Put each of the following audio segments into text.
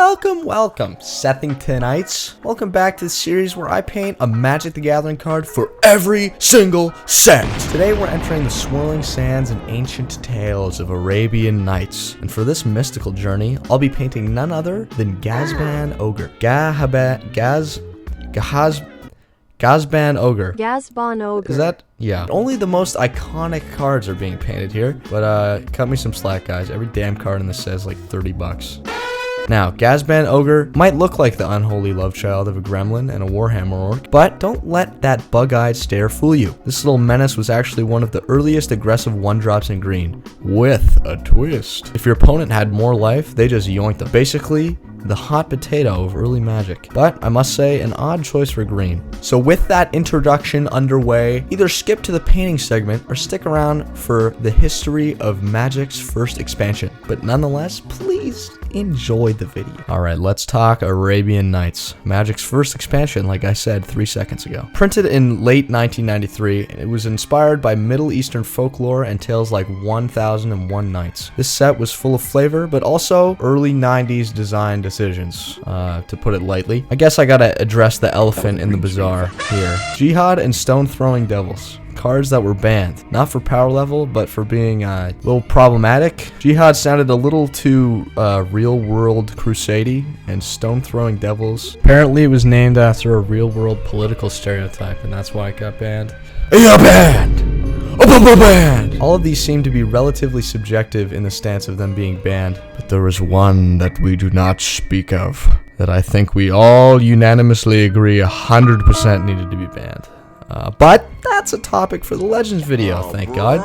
Welcome, Sethingtonites. Welcome back to the series where I paint a Magic the Gathering card for every single set. Today we're entering the swirling sands and ancient tales of Arabian Nights. And for this mystical journey, I'll be painting none other than Ghazban Ogre. Ghazban Ogre. Ghazban Ogre. Is that? Yeah. Only the most iconic cards are being painted here. But cut me some slack, guys. Every damn card in this says like 30 bucks. Now, Ghazban Ogre might look like the unholy love child of a gremlin and a warhammer orc, but don't let that bug-eyed stare fool you. This little menace was actually one of the earliest aggressive one-drops in green, with a twist. If your opponent had more life, they just yoinked them. Basically, the hot potato of early Magic. But I must say, an odd choice for green. So with that introduction underway, either skip to the painting segment or stick around for the history of Magic's first expansion. But nonetheless, please enjoy the video. Alright, let's talk Arabian Nights. Magic's first expansion, like I said 3 seconds ago. Printed in late 1993, it was inspired by Middle Eastern folklore and tales like 1001 Nights. This set was full of flavor, but also early 90s design decisions, to put it lightly. I guess I gotta address the elephant in the bazaar here. Jihad and Stone Throwing Devils. Cards that were banned, not for power level, but for being a little problematic. Jihad sounded a little too real-world crusade-y, and Stone Throwing Devils. Apparently it was named after a real-world political stereotype, and that's why it got banned. Yeah, banned! Banned! All of these seem to be relatively subjective in the stance of them being banned, but there is one that we do not speak of, that I think we all unanimously agree 100% needed to be banned. But that's a topic for the Legends video, thank God.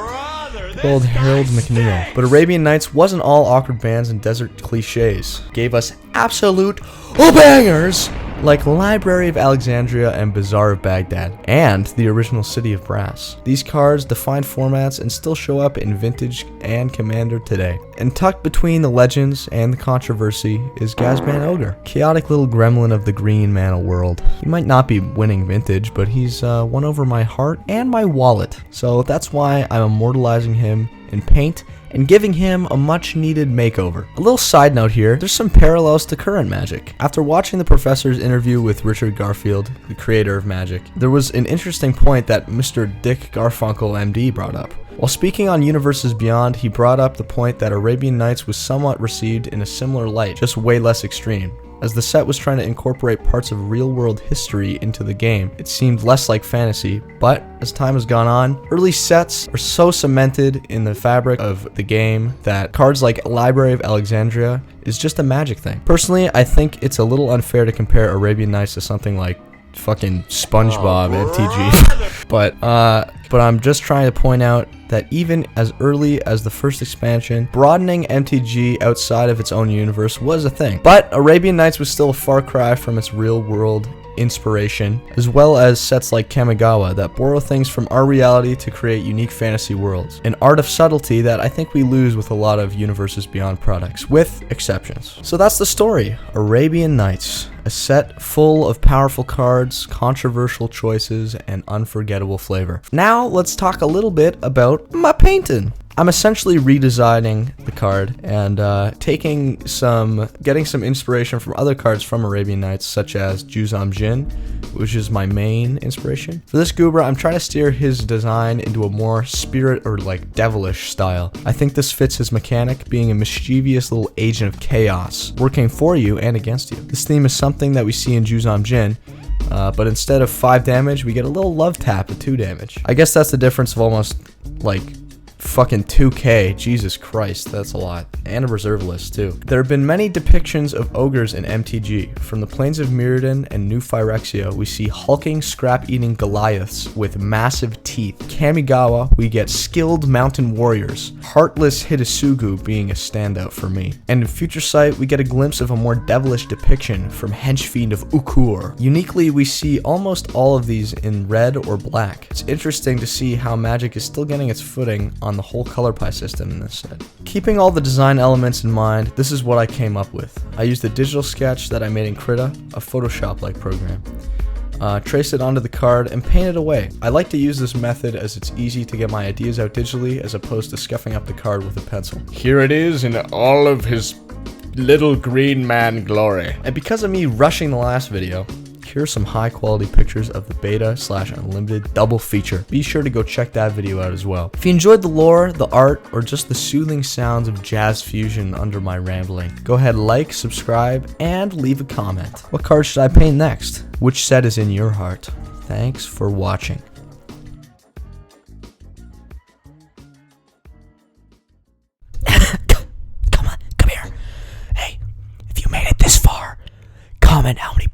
Old Harold McNeil. But Arabian Nights wasn't all awkward bands and desert cliches. It gave us absolute bangers like Library of Alexandria and Bazaar of Baghdad, and the original City of Brass. These cards define formats and still show up in Vintage and Commander today. And tucked between the legends and the controversy is Ghazban Ogre, chaotic little gremlin of the green mana world. He might not be winning Vintage, but he's won over my heart and my wallet. So that's why I'm immortalizing him in paint and giving him a much needed makeover. A little side note here, there's some parallels to current Magic. After watching the professor's interview with Richard Garfield, the creator of Magic, there was an interesting point that Mr. Dick Garfunkel MD brought up. While speaking on Universes Beyond, he brought up the point that Arabian Nights was somewhat received in a similar light, just way less extreme. As the set was trying to incorporate parts of real-world history into the game, it seemed less like fantasy, but as time has gone on, early sets are so cemented in the fabric of the game that cards like Library of Alexandria is just a Magic thing. Personally, I think it's a little unfair to compare Arabian Nights to something like fucking SpongeBob MTG. But I'm just trying to point out that even as early as the first expansion, broadening MTG outside of its own universe was a thing. But Arabian Nights was still a far cry from its real-world inspiration, as well as sets like Kamigawa that borrow things from our reality to create unique fantasy worlds. An art of subtlety that I think we lose with a lot of Universes Beyond products, with exceptions. So that's the story, Arabian Nights. A set full of powerful cards, controversial choices, and unforgettable flavor. Now, let's talk a little bit about my painting. I'm essentially redesigning the card and getting some inspiration from other cards from Arabian Nights, such as Juzam Djinn, which is my main inspiration. For this goober, I'm trying to steer his design into a more spirit or like devilish style. I think this fits his mechanic, being a mischievous little agent of chaos, working for you and against you. This theme is something that we see in Juzam Djinn, but instead of 5 damage, we get a little love tap at 2 damage. I guess that's the difference of almost like fucking 2k. Jesus Christ, that's a lot. And a reserve list too. There have been many depictions of ogres in MTG. From the plains of Mirrodin and New Phyrexia, we see hulking, scrap-eating Goliaths with massive teeth. Kamigawa, we get skilled mountain warriors. Heartless Hidasugu being a standout for me. And in Future Sight, we get a glimpse of a more devilish depiction from Henchfiend of Ukur. Uniquely, we see almost all of these in red or black. It's interesting to see how Magic is still getting its footing on the whole color pie system in this set. Keeping all the design elements in mind, this is what I came up with. I used a digital sketch that I made in Krita, a Photoshop-like program. Trace it onto the card and paint it away. I like to use this method as it's easy to get my ideas out digitally as opposed to scuffing up the card with a pencil. Here it is in all of his little green man glory. And because of me rushing the last video, here are some high quality pictures of the beta/unlimited double feature. Be sure to go check that video out as well. If you enjoyed the lore, the art, or just the soothing sounds of jazz fusion under my rambling, go ahead, like, subscribe, and leave a comment. What card should I paint next? Which set is in your heart? Thanks for watching. Come here. Hey, if you made it this far, comment how many